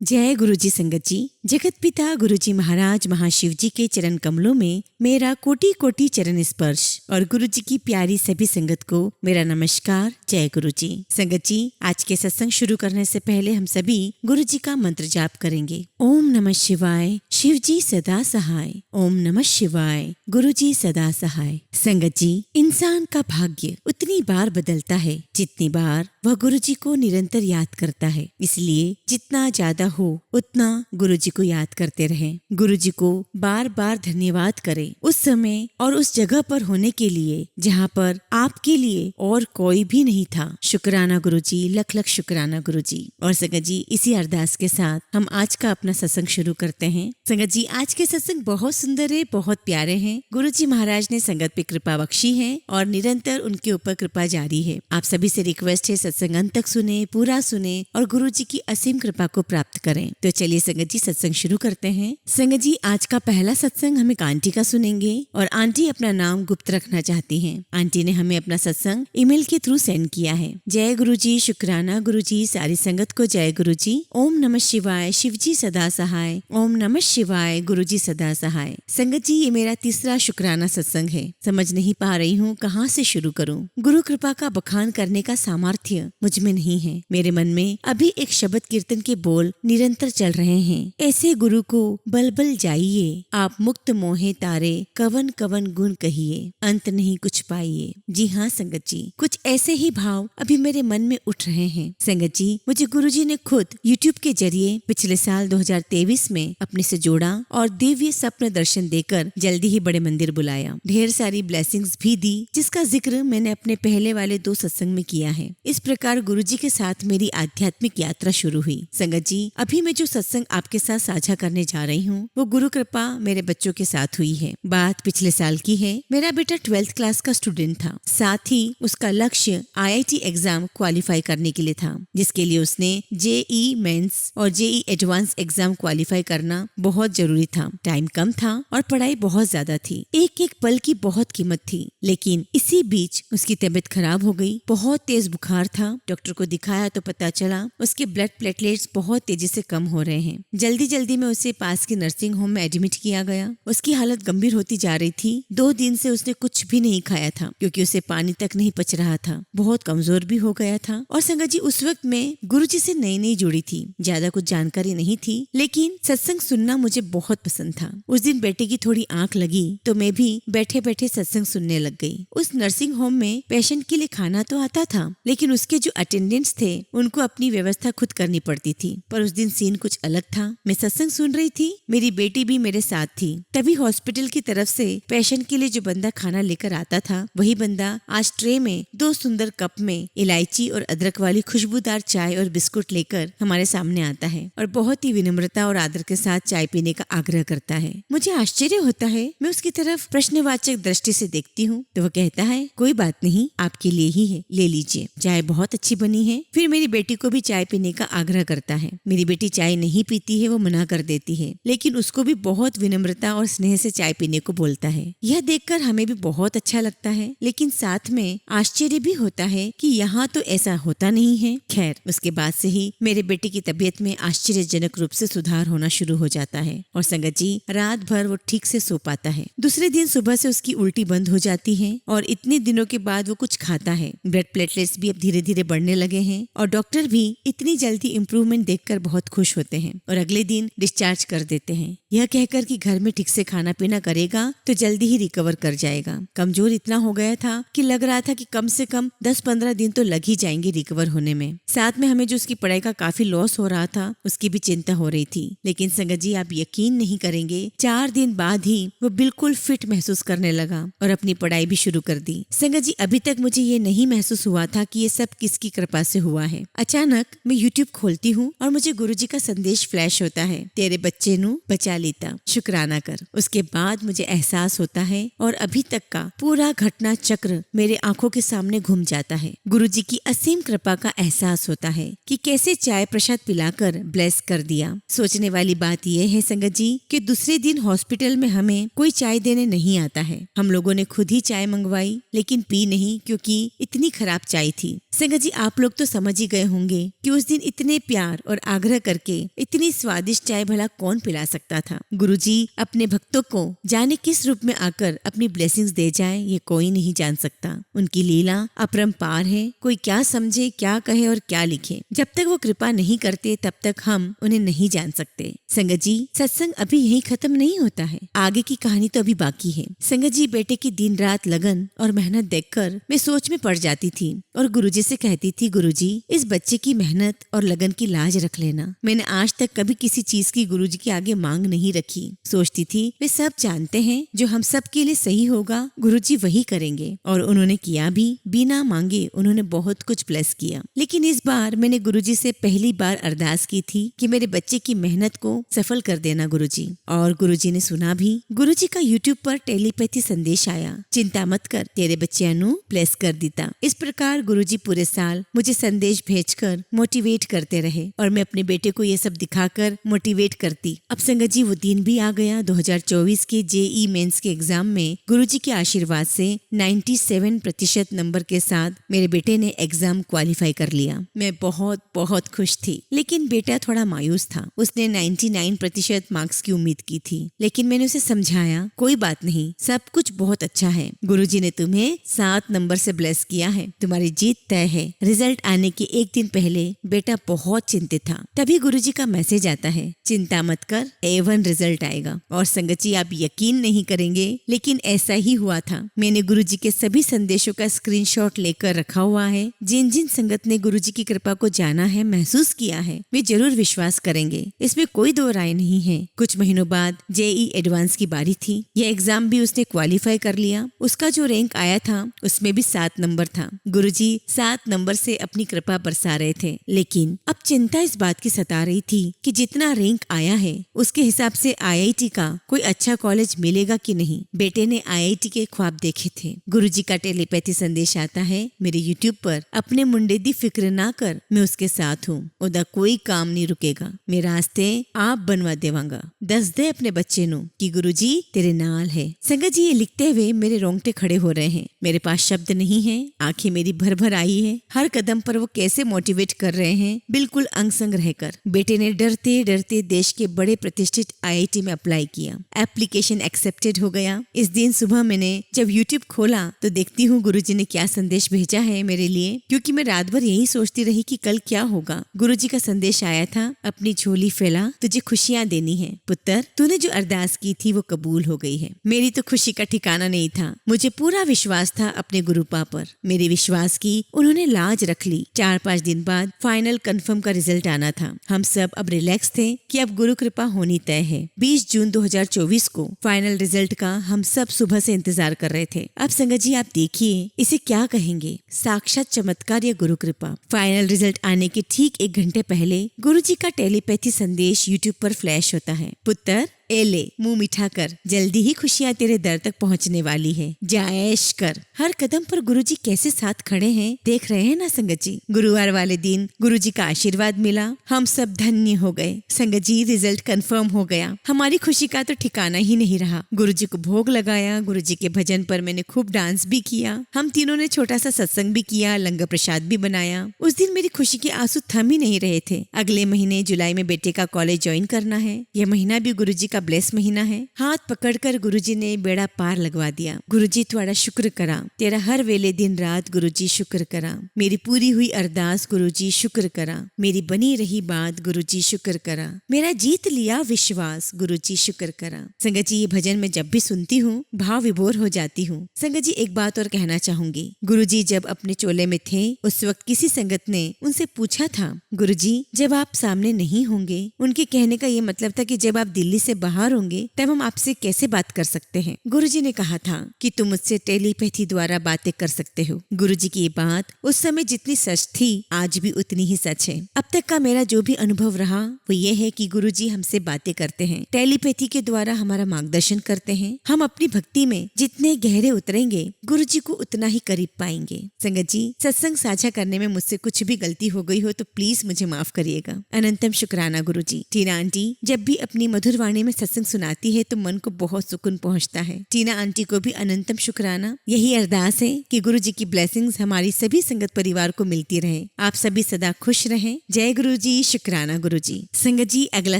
जय गुरुजी संगत जी। जगत पिता गुरुजी महाराज महाशिव जी के चरण कमलों में मेरा कोटि कोटि चरण स्पर्श और गुरुजी की प्यारी सभी संगत को मेरा नमस्कार। जय गुरुजी। संगत जी, आज के सत्संग शुरू करने से पहले हम सभी गुरुजी का मंत्र जाप करेंगे। ओम नमः शिवाय, शिव जी सदा सहाय। ओम नमः शिवाय, गुरुजी सदा सहाय। संगत जी, इंसान का भाग्य उतनी बार बदलता है जितनी बार वह गुरुजी को निरंतर याद करता है। इसलिए जितना ज्यादा हो उतना गुरुजी को याद करते रहें। गुरुजी को बार बार धन्यवाद करें उस समय और उस जगह पर होने के लिए जहाँ पर आपके लिए और कोई भी नहीं था। शुक्राना गुरुजी, लख लख शुक्राना गुरुजी। और संगत जी, इसी अरदास के साथ हम आज का अपना सत्संग शुरू करते हैं। संगत जी, आज के सत्संग बहुत सुंदर है, बहुत प्यारे हैं। गुरुजी महाराज ने संगत पे कृपा बख्शी है और निरंतर उनके ऊपर कृपा जारी है। आप सभी से रिक्वेस्ट है, सत्संग अंत तक सुने, पूरा सुने और गुरुजी की असीम कृपा को प्राप्त करें। तो चलिए संगत जी, सत्संग शुरू करते हैं। संगत जी, आज का पहला सत्संग हम एक आंटी का सुनेंगे और आंटी अपना नाम गुप्त रखना चाहती हैं। आंटी ने हमें अपना सत्संग ईमेल के थ्रू सेंड किया है। जय गुरुजी, शुक्राना गुरुजी, सारी संगत को जय गुरुजी। ओम नमः शिवाय, शिवजी सदा सहाय। ओम नमः शिवाय, गुरुजी सदा सहाय। संगत जी, ये मेरा तीसरा शुक्राना सत्संग है। समझ नहीं पा रही हूँ कहाँ से शुरू करूँ। गुरु कृपा का बखान करने का सामर्थ्य मुझ में नहीं है। मेरे मन में अभी एक शब्द कीर्तन के बोल निरंतर चल रहे हैं। ऐसे गुरु को बल बल जाइए, आप मुक्त मोहे तारे, कवन कवन गुण कहिए, अंत नहीं कुछ पाइए। जी हाँ संगत जी, कुछ ऐसे ही भाव अभी मेरे मन में उठ रहे हैं। संगत जी, मुझे गुरुजी ने खुद YouTube के जरिए पिछले साल 2023 में अपने से जोड़ा और दिव्य स्वप्न दर्शन देकर जल्दी ही बड़े मंदिर बुलाया। ढेर सारी ब्लेसिंग्स भी दी, जिसका जिक्र मैंने अपने पहले वाले 2 सत्संग में किया है। इस प्रकार गुरुजी के साथ मेरी आध्यात्मिक यात्रा शुरू हुई। संगत जी, अभी मैं जो सत्संग आपके साथ साझा करने जा रही हूँ वो गुरु कृपा मेरे बच्चों के साथ हुई है। बात पिछले साल की है। मेरा बेटा 12th क्लास का स्टूडेंट था। साथ ही उसका लक्ष्य IIT एग्जाम क्वालिफाई करने के लिए था, जिसके लिए उसने JEE मेंस और JEE एडवांस एग्जाम क्वालिफाई करना बहुत जरूरी था। टाइम कम था और पढ़ाई बहुत ज्यादा थी। एक एक पल की बहुत कीमत थी। लेकिन इसी बीच उसकी तबीयत खराब हो गई। बहुत तेज बुखार था। डॉक्टर को दिखाया तो पता चला उसके ब्लड प्लेटलेट्स बहुत तेजी से कम हो रहे हैं। जल्दी जल्दी में उसे पास के नर्सिंग होम में एडमिट किया गया। उसकी हालत गंभीर होती जा रही थी। 2 दिन से उसने कुछ भी नहीं खाया था, क्योंकि उसे पानी तक नहीं पच रहा था। बहुत कमजोर भी हो गया था। और संगत जी, उस वक्त मैं गुरुजी से नई नई जुड़ी थी, ज्यादा कुछ जानकारी नहीं थी, लेकिन सत्संग सुनना मुझे बहुत पसंद था। उस दिन बेटे की थोड़ी आंख लगी तो मैं भी बैठे बैठे सत्संग सुनने लग गई। उस नर्सिंग होम में पेशेंट के लिए खाना तो आता था, लेकिन उसके जो अटेंडेंट्स थे उनको अपनी व्यवस्था खुद करनी पड़ती थी। पर उस दिन सीन कुछ अलग था। मैं सत्संग सुन रही थी, मेरी बेटी भी मेरे साथ थी। तभी हॉस्पिटल की तरफ से पेशेंट के लिए जो बंदा खाना लेकर आता था, वही बंदा आज ट्रे में 2 सुंदर कप में इलायची और अदरक वाली खुशबूदार चाय और बिस्कुट लेकर हमारे सामने आता है और बहुत ही विनम्रता और आदर के साथ चाय पीने का आग्रह करता है। मुझे आश्चर्य होता है। मैं उसकी तरफ प्रश्नवाचक दृष्टि से देखती हूँ तो वह कहता है, कोई बात नहीं, आपके लिए ही है, ले लीजिए, चाय बहुत अच्छी बनी है। फिर मेरी बेटी को भी चाय पीने का आग्रह करता है। मेरी बेटी चाय नहीं पीती है, वो मना कर देती है, लेकिन उसको भी बहुत विनम्रता और स्नेह से चाय पीने को बोलता है। यह देखकर हमें भी बहुत अच्छा लगता है, लेकिन साथ में आश्चर्य भी होता है कि यहाँ तो ऐसा होता नहीं है। खैर, उसके बाद से ही मेरे बेटे की तबीयत में आश्चर्यजनक रूप से सुधार होना शुरू हो जाता है और संगत जी, रात भर वो ठीक से सो पाता है। दूसरे दिन सुबह से उसकी उल्टी बंद हो जाती है और इतने दिनों के बाद वो कुछ खाता है। ब्लड प्लेटलेट्स भी अब धीरे धीरे बढ़ने लगे हैं और डॉक्टर भी इतनी जल्दी इम्प्रूवमेंट देखकर बहुत खुश होते हैं और अगले दिन डिस्चार्ज कर देते हैं, यह कहकर कि घर में ठीक से खाना पीना करेगा तो जल्दी ही रिकवर कर जाएगा। कमजोर इतना हो गया था कि लग रहा था कि कम से कम 10-15 दिन तो लग ही जाएंगे रिकवर होने में। साथ में हमें जो उसकी पढ़ाई का काफी लॉस हो रहा था, उसकी भी चिंता हो रही थी। लेकिन संगत जी, आप यकीन नहीं करेंगे, 4 दिन बाद ही वो बिल्कुल फिट महसूस करने लगा और अपनी पढ़ाई भी शुरू कर दी। संगत जी, अभी तक मुझे ये नहीं महसूस हुआ था कि ये सब किसकी कृपा से हुआ है। अचानक मैं YouTube खोलती हूँ और मुझे गुरुजी का संदेश फ्लैश होता है, तेरे बच्चे नू बचा लेता, शुक्राना कर। उसके बाद मुझे एहसास होता है और अभी तक का पूरा घटना चक्र मेरे आंखों के सामने घूम जाता है। गुरुजी की असीम कृपा का एहसास होता है कि कैसे चाय प्रसाद पिलाकर ब्लेस कर दिया। सोचने वाली बात यह है संगत जी कि दूसरे दिन हॉस्पिटल में हमें कोई चाय देने नहीं आता है। हम लोगों ने खुद ही चाय मंगवाई, लेकिन पी नहीं, क्योंकि इतनी खराब चाय थी। संगत जी, आप लोग तो समझ ही गए होंगे कि उस दिन इतने प्यार और आग्रह आग्रह करके इतनी स्वादिष्ट चाय भला कौन पिला सकता था। गुरुजी अपने भक्तों को जाने किस रूप में आकर अपनी ब्लेसिंग्स दे जाए ये कोई नहीं जान सकता। उनकी लीला अपरंपार है, कोई क्या समझे, क्या कहे और क्या लिखे। जब तक वो कृपा नहीं करते तब तक हम उन्हें नहीं जान सकते। संगत जी, सत्संग अभी यही खत्म नहीं होता है, आगे की कहानी तो अभी बाकी है। संगत जी, बेटे की दिन रात लगन और मेहनत देखकर मैं सोच में पड़ जाती थी और गुरुजी से कहती थी, गुरुजी इस बच्चे की मेहनत और लगन की लाज रख लेना। मैंने आज तक कभी किसी चीज की गुरुजी के आगे मांग नहीं रखी। सोचती थी वे सब जानते हैं, जो हम सब के लिए सही होगा गुरुजी वही करेंगे, और उन्होंने किया भी। बिना मांगे उन्होंने बहुत कुछ ब्लेस किया। लेकिन इस बार मैंने गुरुजी से पहली बार अरदास की थी कि मेरे बच्चे की मेहनत को सफल कर देना गुरुजी, और गुरुजी ने सुना भी। गुरुजी का यूट्यूब पर टेलीपैथी संदेश आया, चिंता मत कर, तेरे बच्चे अनु ब्लेस कर देता। इस प्रकार गुरुजी पूरे साल मुझे संदेश भेजकर मोटिवेट करते रहे और मैं अपने बेटे को ये सब दिखाकर मोटिवेट करती। अब संगत जी, वो दिन भी आ गया। 2024 के जेई मेंस के एग्जाम में गुरुजी के आशीर्वाद से 97% नंबर के साथ मेरे बेटे ने एग्जाम क्वालिफाई कर लिया। मैं बहुत बहुत खुश थी, लेकिन बेटा थोड़ा मायूस था। उसने 99% मार्क्स की उम्मीद की थी, लेकिन मैंने उसे समझाया, कोई बात नहीं, सब कुछ बहुत अच्छा है। गुरुजी ने तुम्हें 7 नंबर से ब्लेस किया है, तुम्हारी जीत तय है। रिजल्ट आने के एक दिन पहले बेटा बहुत चिंतित था। तभी गुरुजी का मैसेज आता है, चिंता मत कर, A1 रिजल्ट आएगा। और संगत जी, आप यकीन नहीं करेंगे, लेकिन ऐसा ही हुआ था। मैंने गुरुजी के सभी संदेशों का स्क्रीनशॉट लेकर रखा हुआ है। जिन जिन संगत ने गुरुजी की कृपा को जाना है, महसूस किया है, वे जरूर विश्वास करेंगे, इसमें कोई दो राय नहीं है। कुछ महीनों बाद जेई एडवांस की बारी थी। यह एग्जाम भी उसने क्वालिफाई कर लिया। उसका जो रैंक आया था उसमें भी 7 नंबर था। गुरुजी 7 नंबर से अपनी कृपा बरसा रहे थे, लेकिन अब चिंता इस बात की सता रही थी कि जितना रैंक आया है उसके हिसाब से IIT का कोई अच्छा कॉलेज मिलेगा कि नहीं। बेटे ने IIT के ख्वाब देखे थे। गुरुजी का टेलीपैथी संदेश आता है मेरे यूट्यूब पर, अपने मुंडे दी फिक्र ना कर, मैं उसके साथ हूँ, ओदा कोई काम नहीं रुकेगा, मैं रास्ते आप बनवा देवांगा। दस दे अपने बच्चे नु कि गुरुजी तेरे नाल है। संगत जी, ये लिखते हुए मेरे रोंगटे खड़े हो रहे हैं। मेरे पास शब्द नहीं है, आंखें मेरी भर भर आई है। हर कदम पर वो कैसे मोटिवेट कर रहे हैं, बिल्कुल अंग संग रहकर। बेटे ने डरते डरते देश के बड़े प्रतिष्ठित IIT में अप्लाई किया। एप्लीकेशन एक्सेप्टेड हो गया। इस दिन सुबह मैंने जब यूट्यूब खोला तो देखती हूँ गुरुजी ने क्या संदेश भेजा है मेरे लिए, क्योंकि मैं रात भर यही सोचती रही कि कल क्या होगा। गुरुजी का संदेश आया था, अपनी झोली फैला, तुझे खुशियाँ देनी है पुत्र, तूने जो अरदास की थी वो कबूल हो गई है। मेरी तो खुशी का ठिकाना नहीं था। मुझे पूरा विश्वास था अपने गुरुपा पर। मेरे विश्वास की उन्होंने लाज रख ली। 4-5 दिन बाद फाइनल कंफर्म का रिजल्ट आना था। हम सब अब रिलैक्स थे कि अब गुरु कृपा होनी तय है। 20 जून 2024 को फाइनल रिजल्ट का हम सब सुबह से इंतजार कर रहे थे। अब संगत जी, आप देखिए इसे क्या कहेंगे, साक्षात चमत्कार या गुरु कृपा। फाइनल रिजल्ट आने के ठीक 1 घंटे पहले गुरुजी का टेलीपैथी संदेश यूट्यूब पर फ्लैश होता है, पुत्र ए ले, मुंह मीठा कर, जल्दी ही खुशियाँ तेरे दर तक पहुँचने वाली है, जायश कर। हर कदम पर गुरुजी कैसे साथ खड़े हैं, देख रहे हैं ना संगत जी। गुरुवार वाले दिन गुरुजी का आशीर्वाद मिला, हम सब धन्य हो गए। संगत जी, रिजल्ट कंफर्म हो गया। हमारी खुशी का तो ठिकाना ही नहीं रहा। गुरुजी को भोग लगाया, गुरुजी के भजन पर मैंने खूब डांस भी किया। हम तीनों ने छोटा सा सत्संग भी किया, लंगर प्रसाद भी बनाया। उस दिन मेरी खुशी के आंसू थम ही नहीं रहे थे। अगले महीने जुलाई में बेटे का कॉलेज ज्वाइन करना है। यह महीना भी गुरुजी का ब्लेस महीना है। हाथ पकड़कर गुरुजी ने बेड़ा पार लगवा दिया। गुरुजी थोड़ा शुक्र करा, तेरा हर वेले दिन रात गुरुजी शुक्र करा। मेरी पूरी हुई अरदास गुरुजी शुक्र करा। मेरी बनी रही बात गुरुजी शुक्र करा। मेरा जीत लिया विश्वास गुरुजी शुक्र करा। संगत जी, ये भजन मैं जब भी सुनती हूँ भाव विभोर हो जाती हूँ। संगत जी, एक बात और कहना चाहूंगी। गुरुजी जब अपने चोले में थे उस वक्त किसी संगत ने उनसे पूछा था, गुरुजी जब आप सामने नहीं होंगे, उनके कहने का ये मतलब था कि जब आप दिल्ली से बाहर होंगे तब हम आपसे कैसे बात कर सकते हैं। गुरुजी ने कहा था कि तुम मुझसे टेलीपैथी द्वारा बातें कर सकते हो। गुरुजी की ये बात उस समय जितनी सच थी आज भी उतनी ही सच है। अब तक का मेरा जो भी अनुभव रहा वो ये है कि गुरुजी हमसे बातें करते हैं, टेलीपैथी के द्वारा हमारा मार्गदर्शन करते हैं। हम अपनी भक्ति में जितने गहरे उतरेंगे गुरुजी को उतना ही करीब पाएंगे। संगत जी, सत्संग साझा करने में मुझसे कुछ भी गलती हो गई हो तो प्लीज मुझे माफ करिएगा। अनंतम शुक्राना गुरुजी। टीना आंटी जब भी अपनी मधुर वाणी में सत्संग सुनाती है तो मन को बहुत सुकून पहुंचता है। टीना आंटी को भी अनंतम शुक्राना। यही अरदास है कि गुरु जी की ब्लेसिंग्स हमारी सभी संगत परिवार को मिलती रहे। आप सभी सदा खुश रहें। जय गुरु जी, शुक्राना गुरु जी। संगत जी, अगला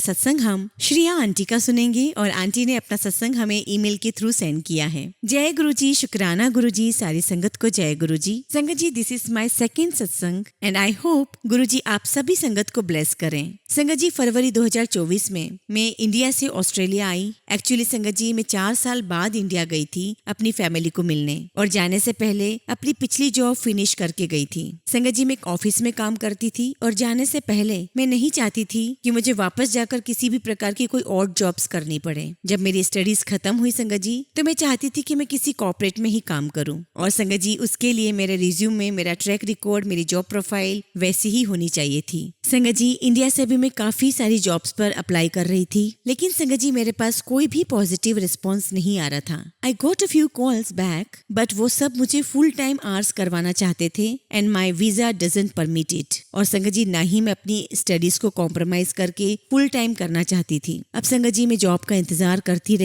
सत्संग हम श्रेया आंटी का सुनेंगे और आंटी ने अपना सत्संग हमें ईमेल के थ्रू सेंड किया है। जय गुरु जी, शुक्राना गुरु जी। सारी संगत को जय गुरु जी। संगत जी, दिस इज माई सेकेंड सत्संग एंड आई होप गुरु जी आप सभी संगत को ब्लेस करें। संगत जी, फरवरी 2024 में मैं इंडिया से ऑस्ट्रेलिया आई। एक्चुअली संगत जी, मैं 4 साल बाद इंडिया गई थी अपनी फैमिली को मिलने और जाने से पहले अपनी पिछली जॉब फिनिश करके गई थी। संगत जी, मैं एक ऑफिस में काम करती थी और जाने से पहले मैं नहीं चाहती थी कि मुझे वापस जाकर किसी भी प्रकार की कोई और जॉब्स करनी पड़े। जब मेरी स्टडीज खत्म हुई संगत जी, तो मैं चाहती थी कि मैं किसी कॉर्पोरेट में ही काम करूं और संगत जी उसके लिए मेरे रिज्यूम में मेरा ट्रैक रिकॉर्ड, मेरी जॉब प्रोफाइल वैसी ही होनी चाहिए थी। संगत जी, इंडिया से भी मैं काफी सारी जॉब्स पर अप्लाई कर रही थी, लेकिन संगत जी मेरे पास कोई भी पॉजिटिव रिस्पॉन्स नहीं आ रहा था। I got a few calls back but वो सब मुझे फुल टाइम आवर्स करवाना चाहते थे and my visa doesn't permit it. और संगत जी, ना ही मैं अपनी स्टडीज को कॉम्प्रोमाइज करके फुल टाइम करना चाहती थी। अब संगत जी, मैं जॉब का इंतजार करती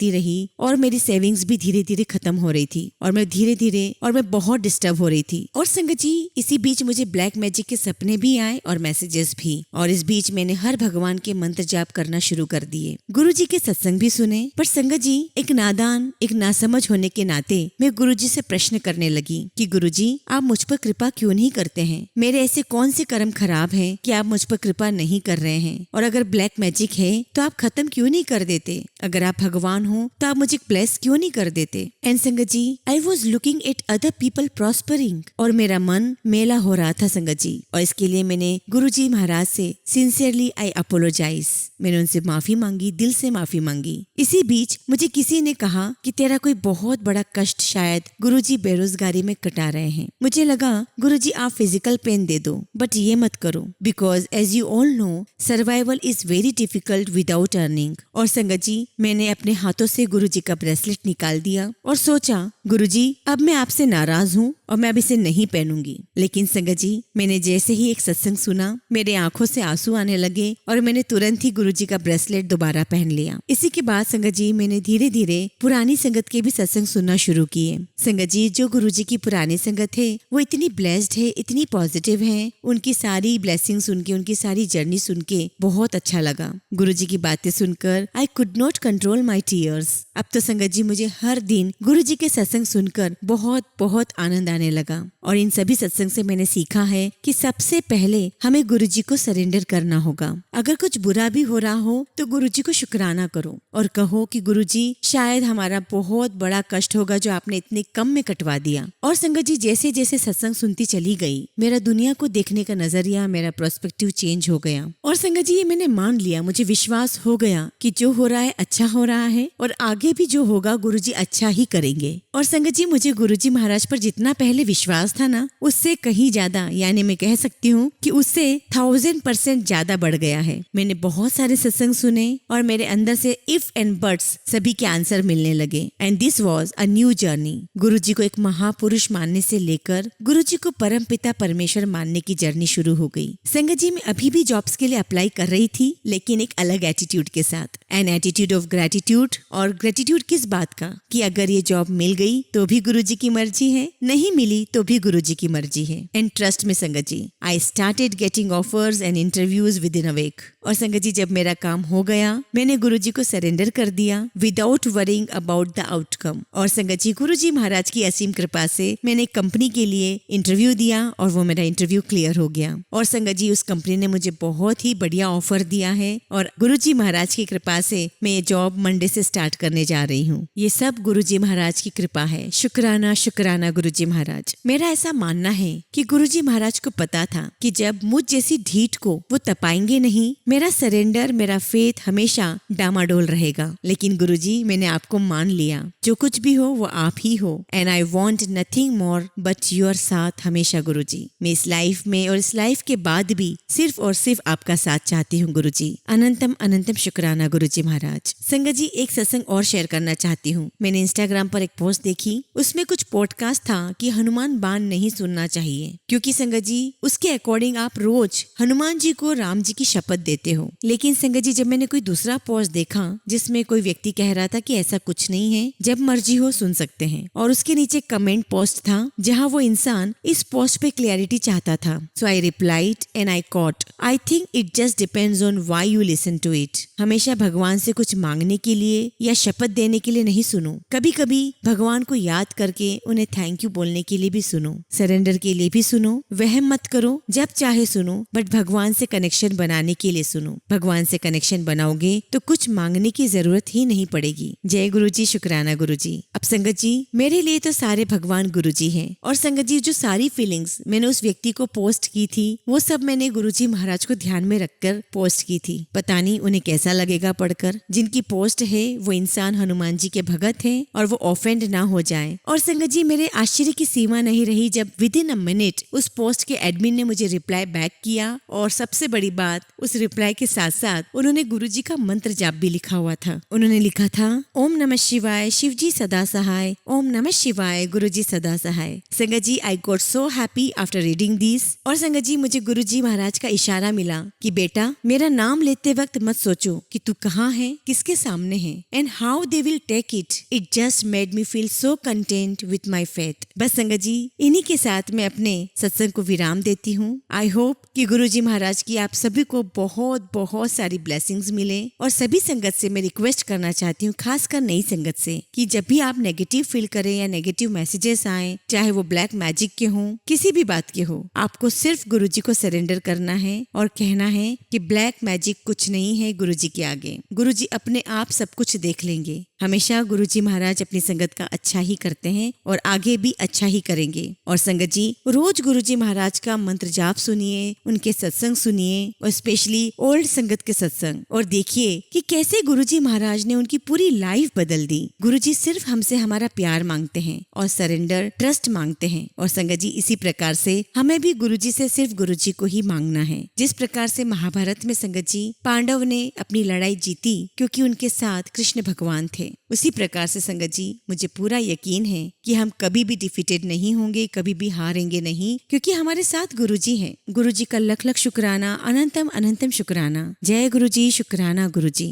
रही और मेरी सेविंग्स भी धीरे धीरे खत्म हो रही थी और मैं बहुत डिस्टर्ब हो रही थी। और संगत जी, इसी बीच मुझे ब्लैक मैजिक के सपने भी आए और मैसेजेस भी, और इस बीच मैंने हर भगवान के मंत्र जाप करना शुरू कर दिए। गुरु जी के सत्संग भी सुने, पर संगत जी एक नादान, एक नासमझ होने के नाते मैं गुरु जी से प्रश्न करने लगी कि गुरु जी आप मुझ पर कृपा क्यों नहीं करते हैं? मेरे ऐसे कौन से कर्म खराब हैं कि आप मुझ पर कृपा नहीं कर रहे हैं? और अगर ब्लैक मैजिक है तो आप खत्म क्यों नहीं कर देते? अगर आप भगवान हो तो आप मुझे ब्लेस क्यों नहीं कर देते? And sangat ji, I was looking at other people prospering और मेरा मन मेला हो रहा था संगत जी। और इसके लिए मैंने गुरु जी महाराज से सिंसियरली आई अपोलोजाइज, मैंने उनसे माफी मांगी, दिल से माफी मांगी। इसी बीच मुझे किसी ने कहा कि तेरा कोई बहुत बड़ा कष्ट शायद गुरुजी बेरोजगारी में कटा रहे हैं। मुझे लगा गुरुजी आप फिजिकल पेन दे दो, बट ये मत करो, because as you all know survival is very difficult without earning. और संगत जी, मैंने अपने हाथों से गुरुजी का ब्रेसलेट निकाल दिया और सोचा गुरुजी अब मैं आपसे नाराज हूँ और मैं अब इसे नहीं पहनूंगी। लेकिन संगत जी, मैंने जैसे ही एक सत्संग सुना मेरे आंखों से आंसू आने लगे और मैंने तुरंत ही गुरुजी का ब्रेसलेट दोबारा पहन लिया। इसी के बाद संगत जी मैंने धीरे धीरे पुरानी संगत के भी सत्संग सुनना शुरू किए। संगत जी, जो गुरुजी की पुरानी संगत है वो इतनी ब्लेस्ड है, इतनी पॉजिटिव है, उनकी सारी ब्लेसिंग सुन के, उनकी सारी जर्नी सुन के बहुत अच्छा लगा। गुरुजी की बातें सुनकर I could not control my tears. अब तो संगत जी मुझे हर दिन गुरुजी के सत्संग सुनकर बहुत बहुत आनंद आने लगा। और इन सभी सत्संग से मैंने सीखा है कि सबसे पहले हमें गुरुजी को सरेंडर करना होगा। अगर कुछ बुरा भी हो रहा हो तो गुरुजी को शुक्राना करो और कहो कि गुरुजी शायद हमारा बहुत बड़ा कष्ट होगा जो आपने इतने कम में कटवा दिया। और संगत जी, जैसे जैसे सत्संग सुनती चली गई मेरा दुनिया को देखने का नजरिया, मेरा पर्सपेक्टिव चेंज हो गया। और संगत जी, ये मैंने मान लिया, मुझे विश्वास हो गया कि जो हो रहा है अच्छा हो रहा है और आगे भी जो होगा गुरुजी अच्छा ही करेंगे। और संगत जी, मुझे गुरुजी महाराज पर जितना पहले विश्वास था ना, उससे कहीं ज्यादा, यानी मैं कह सकती हूँ कि उससे 1000% ज्यादा बढ़ गया है। मैंने बहुत सारे सत्संग सुने और मेरे अंदर से इफ एंड बट्स सभी के आंसर मिलने लगे and this was a new journey. Guruji को एक महापुरुष मानने से लेकर गुरुजी को परम पिता परमेश्वर मानने की जर्नी शुरू हो गई। संगत जी, मैं अभी भी जॉब्स के लिए अप्लाई कर रही थी, लेकिन एक अलग एटीट्यूड के साथ, एन एटीट्यूड ऑफ ग्रेटिट्यूड। और ग्रेटिट्यूड किस बात का कि अगर ये जॉब मिल गई तो भी गुरुजी की मर्जी है, नहीं मिली तो भी गुरुजी की मर्जी है। एंड ट्रस्ट में sangat ji, I started getting offers and interviews with in a week. और संगत जी, जब मेरा काम हो गया मैंने गुरुजी को सरेंडर कर दिया without worrying about the outcome. और संगत जी, गुरुजी महाराज की असीम कृपा से मैंने एक कंपनी के लिए इंटरव्यू दिया और वो मेरा इंटरव्यू क्लियर हो गया। और संगत जी, उस कंपनी ने मुझे बहुत ही बढ़िया ऑफर दिया है और गुरुजी महाराज की कृपा से मैं ये जॉब मंडे से स्टार्ट करने जा रही हूँ। ये सब गुरुजी महाराज की कृपा है। शुक्राना शुक्राना गुरुजी महाराज। मेरा ऐसा मानना है कि गुरुजी महाराज को पता था कि जब मुझ जैसी ढीठ को वो तपाएंगे नहीं, मेरा सरेंडर, मेरा फेथ हमेशा डामाडोल रहेगा। लेकिन गुरुजी, मैंने आपको मान लिया, जो कुछ भी हो वो आप ही हो and I want nothing more but your साथ हमेशा गुरुजी। मैं इस लाइफ में और इस लाइफ के बाद भी सिर्फ और सिर्फ आपका साथ चाहती हूँ गुरुजी। अनंतम अनंतम शुक्राना गुरुजी। गुरुजी महाराज। संगत जी, एक सत्संग और शेयर करना चाहती हूँ। मैंने इंस्टाग्राम पर एक पोस्ट देखी, उसमें कुछ पॉडकास्ट था कि हनुमान बाण नहीं सुनना चाहिए, क्योंकि संगत जी उसके अकॉर्डिंग आप रोज हनुमान जी को राम जी की शपथ देते हो। लेकिन संगत जी, जब मैंने कोई दूसरा पोस्ट देखा जिसमें कोई व्यक्ति कह रहा था कि ऐसा कुछ नहीं है, जब मर्जी हो सुन सकते हैं, और उसके नीचे कमेंट पोस्ट था जहाँ वो इंसान इस पोस्ट पे क्लैरिटी चाहता था। So I replied and I caught, I think it just depends on why you listen to it. हमेशा भगवान से कुछ मांगने के लिए या शपथ देने के लिए नहीं सुनो, कभी कभी भगवान को याद करके उन्हें थैंक यू बोलने के लिए भी सुनो, सरेंडर के लिए भी सुनो। वहम मत करो, जब चाहे सुनो, बट भगवान से कनेक्शन बनाने के लिए सुनो। भगवान से कनेक्शन बनाओगे तो कुछ मांगने की जरूरत ही नहीं पड़ेगी। जय गुरु जी, शुक्राना गुरु जी। अब संगत जी, मेरे लिए तो सारे भगवान गुरु जी हैं। और संगत जी, जो सारी फीलिंग्स मैंने उस व्यक्ति को पोस्ट की थी, वो सब मैंने गुरु जी महाराज को ध्यान में रखकर पोस्ट की थी। पता नहीं उन्हें कैसा लगेगा पढ़कर। जिनकी पोस्ट है वो इंसान हनुमान जी के भगत है और वो ऑफेंड ना हो जाए। और संगत जी, मेरे आश्चर्य की सीमा नहीं रही जब विद इन अ मिनट उस पोस्ट के एडमिन ने मुझे रिप्लाई बैक किया, और सबसे बड़ी बात, उस रिप्लाई के साथ साथ उन्होंने गुरुजी का मंत्र जाप भी लिखा हुआ था। उन्होंने लिखा था, ओम नमः शिवाय, शिव जी सदा सहाय, ओम नमः शिवाय, गुरुजी सदा सहाय। Sangat ji, I got so happy after reading this. और संगत जी, मुझे गुरुजी महाराज का इशारा मिला कि बेटा, मेरा नाम लेते वक्त मत सोचो कि तू कहाँ है, किसके सामने है, and how they will take it. It just made me feel so content with my faith. बस संगत जी, इन्हीं के साथ मैं अपने सत्संग को विराम देती हूँ। आई होप कि गुरुजी महाराज की आप सभी को बहुत बहुत सारी ब्लेसिंग्स मिले। और सभी संगत से मैं रिक्वेस्ट करना चाहती हूँ, खासकर नई संगत से, कि जब भी आप नेगेटिव फील करें या नेगेटिव मैसेजेस आए, चाहे वो ब्लैक मैजिक के हों, किसी भी बात के हो, आपको सिर्फ गुरुजी को सरेंडर करना है और कहना है कि ब्लैक मैजिक कुछ नहीं है गुरुजी के आगे। गुरुजी अपने आप सब कुछ देख लेंगे। हमेशा गुरुजी महाराज अपनी संगत का अच्छा ही करते हैं और आगे भी अच्छा ही करेंगे। और संगत जी, रोज गुरुजी महाराज का मंत्र जाप सुनिए, उनके सत्संग सुनिए, और स्पेशली ओल्ड संगत के सत्संग, और देखिए कि कैसे गुरुजी महाराज ने उनकी पूरी लाइफ बदल दी। गुरुजी सिर्फ हमसे हमारा प्यार मांगते हैं और सरेंडर, ट्रस्ट मांगते हैं। और संगत जी, इसी प्रकार से हमें भी गुरुजी से सिर्फ गुरुजी को ही मांगना है। जिस प्रकार से महाभारत में संगत जी पांडव ने अपनी लड़ाई जीती क्योंकि उनके साथ कृष्ण भगवान थे, उसी प्रकार से संगत जी मुझे पूरा यकीन है कि हम कभी भी डिफीटेड नहीं होंगे, कभी भी हारेंगे नहीं, क्योंकि हमारे साथ गुरुजी हैं। गुरुजी का लख लख शुक्राना, अनंतम अनंतम शुक्राना। जय गुरुजी, शुक्राना गुरुजी।